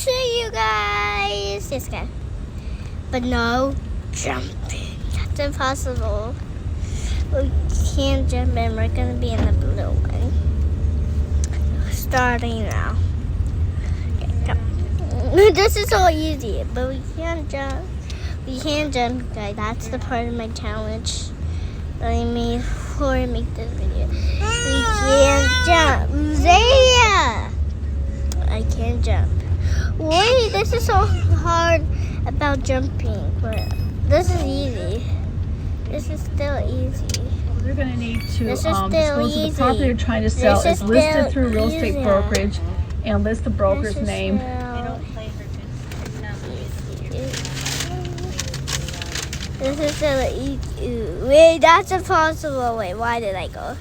to you guys. This guy. But no jumping. That's impossible. We can't jump in. We're going to be in the blue one. Starting now. Okay, come. This is so easy, but we can't jump. We can't jump, guys. That's the part of my challenge that I made before I make this video. We can't jump. Zaya! I can't jump. Wait, this is so hard about jumping, but this is easy. This is still easy. They're going to need to This is dispose still of the easy. property they're trying to sell This is is listed still through real estate easy. brokerage and list the broker's This is name. still This is still easy. Wait, that's impossible. Wait, why did I go?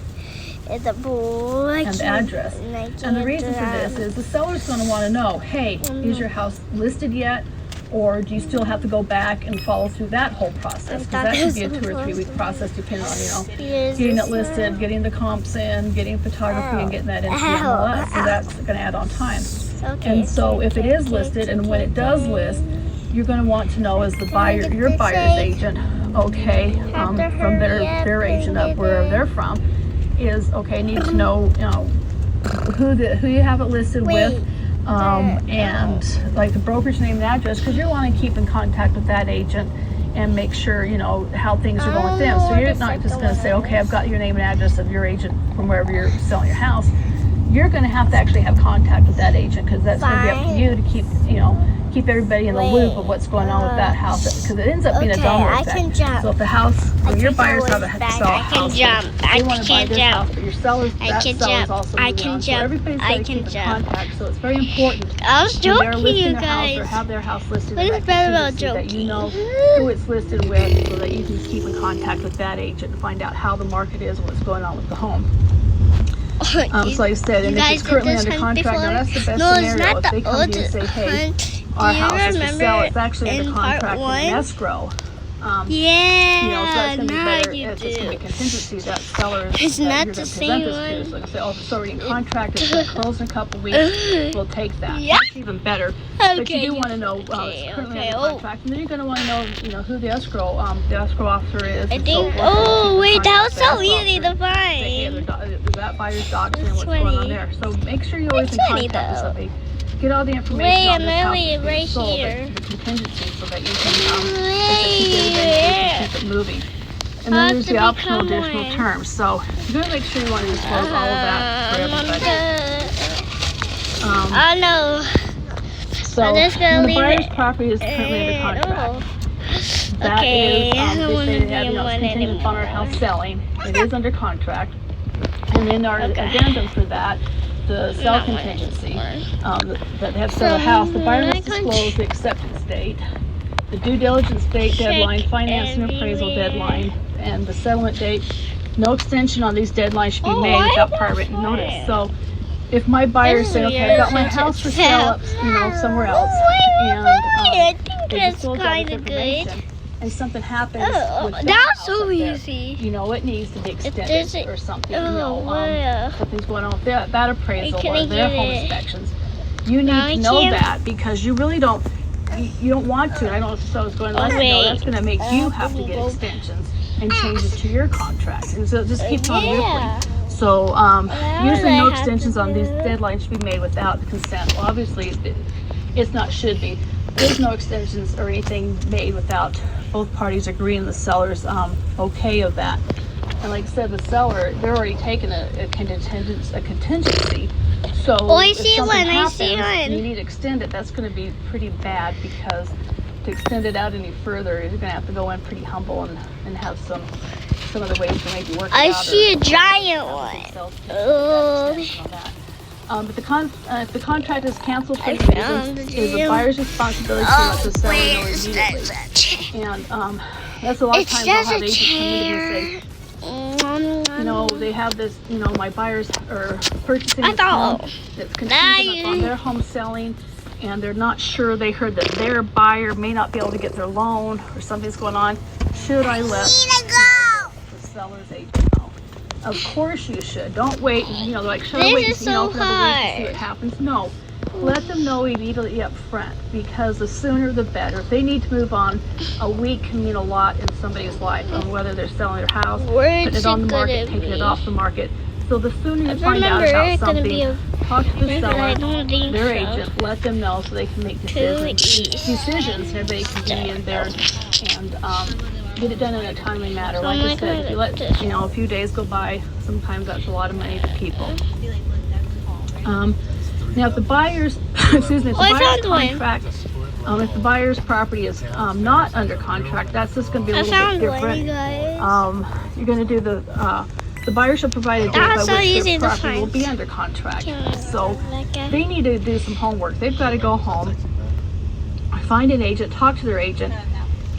It's a bull. And the address. And the reason for this is the seller's going to want to know, hey, is your house listed yet? Or do you still have to go back and follow through that whole process? Because that could be a 2 or 3 week process depending on, getting it listed, getting the comps in, getting photography and getting that into the MLS. So that's going to add on time. And so if it is listed and when it does list, you're going to want to know as the buyer, your buyer's agent, okay, from their agent of where they're from, is okay. Need to know, who you have it listed with, and like the broker's name and address, because you want to keep in contact with that agent and make sure how things are going with them. So you're not just going to say, okay, I've got your name and address of your agent from wherever you're selling your house. You're going to have to actually have contact with that agent, because that's going to be up to you to keep keep everybody in the loop of what's going on with that house, because it ends up being a domino effect. I can jump. So if the house, your buyers have a sell I can jump. they want to buy this house, but your sellers, I that can seller's jump. also I moving can on. So jump. everybody's I got to can keep in jump. contact. So it's very important I was when they're joking, listing you their house or guys. have their house listed What in is that bad about contingency, that you know joking? who it's listed with, so that you can keep in contact with that agent and find out how the market is and what's going on with the home. So like I said, and if it's currently under contract, now that's the best scenario. If they come to you and say, hey, our house is for sale, it's actually under contract in escrow. So that's going to be better if it's going to be contingency, that seller It's that not you're the going to same present this to. So like I say, oh, it's already in contract, it's going to close in a couple weeks, we'll take that. Yeah. That's even better. But Okay, you do want to know it's currently under contract, and then you're going to want to know, who the escrow officer is. I and so think. forth. Oh wait, that was Contact so the easy to officer. Hey, find. that buyer's docs and It's what's going on 20. there. So make sure you're always in It's 20 contact with though. somebody. Get all the information Wait, on this I'm house really that's being right sold, here. the contingency, so that you can keep it moving. And then there's the optional additional terms. So you're going to make sure you want to disclose all of that for everybody. Oh no. So I'm just gonna when the leave buyer's it. property is currently under contract. That Okay, is, I don't they wanna say be they have, in one it's contingent upon our anymore. house selling. It is under contract. And then our addendum for that, the sell Not one contingency, anymore. that they have to sell the house. The buyer must disclose the acceptance date, the due diligence date deadline, finance and appraisal deadline, and the settlement date. No extension on these deadlines should be made without prior written notice. So if my buyers say, okay, I've got my house for sale up, somewhere else, and I think they that's disclose all kind this of good. information, and something happens Oh, with their that was house so up there, easy. it needs to be extended doesn't- or something, Oh, wow. something's going on with that appraisal Can or I their get home it? inspections. You need No, to I know can't. that, because you really don't, you don't want to. I don't know if so it's going to let you know. That's going to make you have to get extensions and changes to your contract. And so it just keeps on rippling. So usually no extensions on these deadlines should be made without consent. Well, obviously it's not should be. There's no extensions or anything made without both parties agreeing, the seller's okay of that. And like I said, the seller, they're already taking a contingency. So I if see something one, I happens see and you one. need to extend it, that's going to be pretty bad, because to extend it out any further, you're going to have to go in pretty humble and have some other ways to maybe work it I out. see a giant one. Oh. But if the contract is canceled for I any found reason, the it is the gym. buyer's responsibility to let the seller know where's immediately. that? And that's a lot of It's times I'll just have a agents come in and say, chair. they have this, my buyers are purchasing I this home thought- that's contingent upon their home selling, and they're not sure. They heard that their buyer may not be able to get their loan or something's going on. Should I let the seller's agent know? Of course you should. Don't wait. Like, should I This wait is for so another week to see hard. what happens? No. let them know immediately up front, because the sooner the better. If they need to move on, a week can mean a lot in somebody's life, on whether they're selling their house, putting it on the market, taking it off the market. So the sooner you find out about something, talk to the seller, their agent, let them know so they can make decisions and everybody can be in there and get it done in a timely manner. Like I said, if you let a few days go by, sometimes that's a lot of money to people. Now, if the buyer's if the buyer's property is not under contract, that's just going to be a little bit different. You're going to do the buyer shall provide a date by which their property will be under contract. So they need to do some homework. They've got to go home, find an agent, talk to their agent,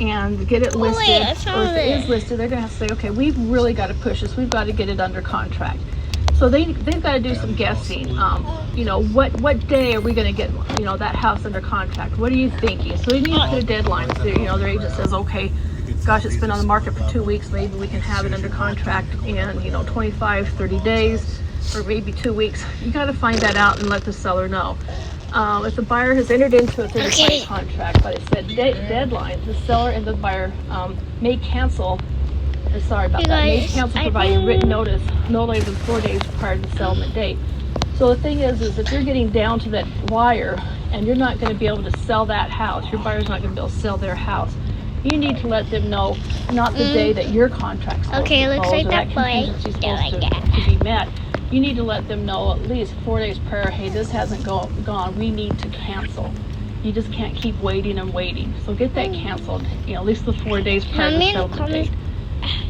and get it listed. Or if it is listed, they're going to have to say, okay, we've really got to push this. We've got to get it under contract. So they've got to do some guessing. What day are we going to get that house under contract? What are you thinking? So they need to put a deadline. So, their agent says, okay, gosh, it's been on the market for 2 weeks. Maybe we can have it under contract in 25, 30 days, or maybe 2 weeks. You got to find that out and let the seller know. If the buyer has entered into a third-party contract, but it said deadline, the seller and the buyer may cancel. May cancel providing written notice no later than 4 days prior to the settlement date. So the thing is if you're getting down to that wire and you're not going to be able to sell that house, your buyer's not going to be able to sell their house, you need to let them know not the day that your contract's supposed to close or that contingency's supposed to be met. You need to let them know at least 4 days prior, hey, this hasn't gone, we need to cancel. You just can't keep waiting and waiting. So get that canceled, at least the 4 days prior to the settlement date.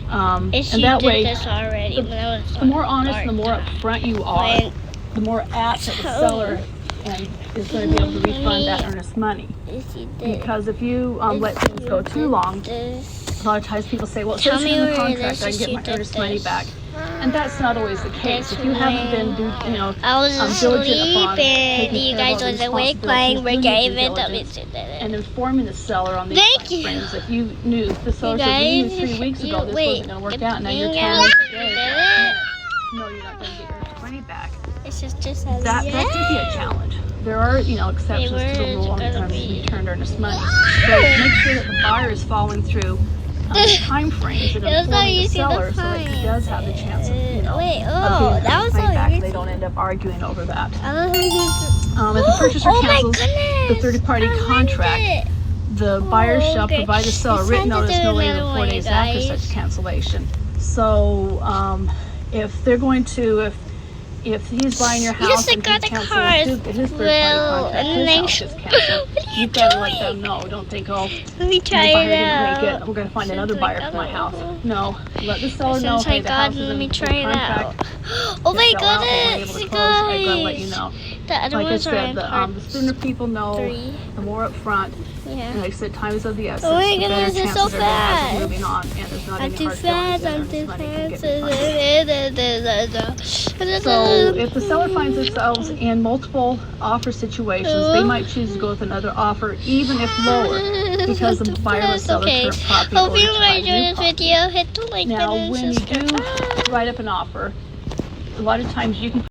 And that way, the more honest and the more upfront you are, the more apt that the seller is going to be able to refund that earnest money. Because if you let things go too long, a lot of times people say, well, it says in the contract I can get my earnest money back. And that's not always the case. If you haven't been diligent upon taking care of all the responsibilities and informing the seller on these frames, if you knew the seller said we knew 3 weeks ago this wasn't going to work out, now you're telling me today, no, you're not going to get your money back. That can be a challenge. There are exceptions to the rule in terms of returned earnest money, but make sure that the buyer is following through time frames and informing the seller so that he does have the chance of getting money back and they don't end up arguing over that. If the purchaser cancels the third-party contract, the buyer shall provide the seller written notice no later than 4 days after such cancellation. So if they're going to, if he's buying your house and he cancels his third-party contract, his house is canceled, you've got to let them know. Don't think, oh, the buyer didn't make it, we're going to find another buyer for my house. No, let the seller know, hey, the house is in contract. Oh my goodness, I've got to let you know. Like I said, the sooner people know, the more upfront. And like I said, time is of the essence. Oh my goodness, it's so fast. Moving on, and there's not any hard feelings. So if the seller finds themselves in multiple offer situations, they might choose to go with another offer, even if lower, because the buyer will sell their current property. Hope you enjoyed this video. Hit the like button and subscribe. Now, when you do write up an offer, a lot of times you can